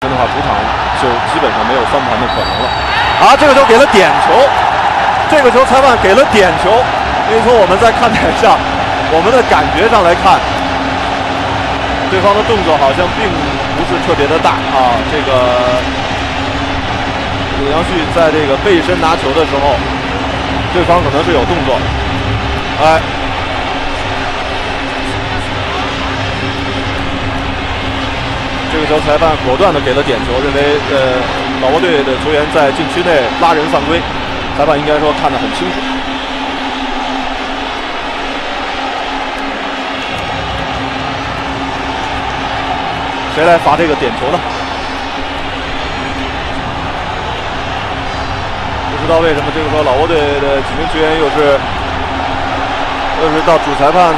的话，主场就基本上没有翻盘的可能了。啊，这个球给了点球，这个球裁判给了点球。因为从我们在看台上，我们的感觉上来看，对方的动作好像并不是特别的大啊。这个鲁阳旭在这个背身拿球的时候，对方可能是有动作，哎。 这个球裁判果断地给了点球，认为老挝队的球员在禁区内拉人犯规，裁判应该说看得很清楚。谁来罚这个点球呢？不知道为什么这个时候老挝队的几名球员又是到主裁判，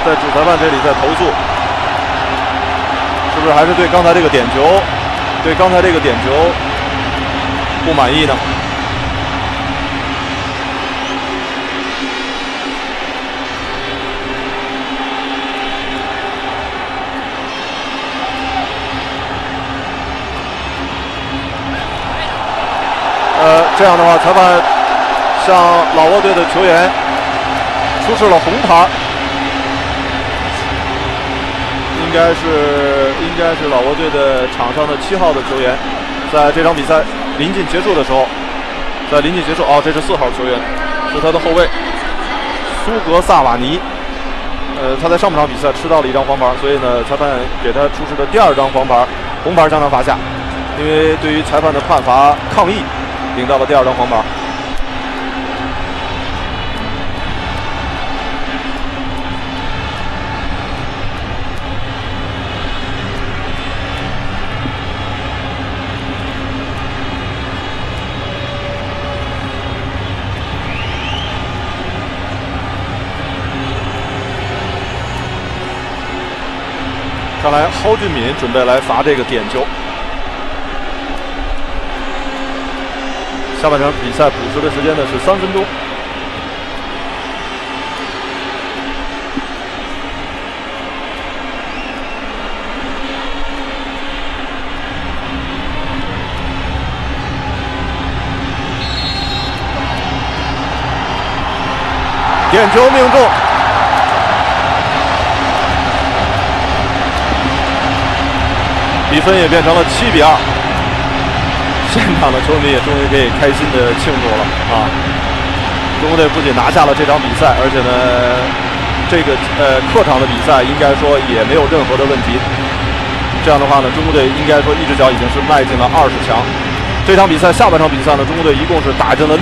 在主裁判这里在投诉。 是不是还是对刚才这个点球，不满意呢？这样的话，裁判向老挝队的球员出示了红牌。 应该是老挝队的场上的7号的球员，在这场比赛临近结束的时候，这是4号球员，是他的后卫苏格萨瓦尼。他在上半场比赛吃到了1张黄牌，所以呢，裁判给他出示的第2张黄牌，红牌将他罚下，因为对于裁判的判罚抗议，领到了第2张黄牌。 看来蒿俊闵准备来罚这个点球。下半场比赛补时的时间呢是3分钟。点球命中。 比分也变成了7比2，现场的球迷也终于可以开心的庆祝了啊！中国队不仅拿下了这场比赛，而且呢，这个客场的比赛应该说也没有任何的问题。这样的话呢，中国队应该说一只脚已经是迈进了20强。这场比赛下半场比赛呢，中国队一共是打进了。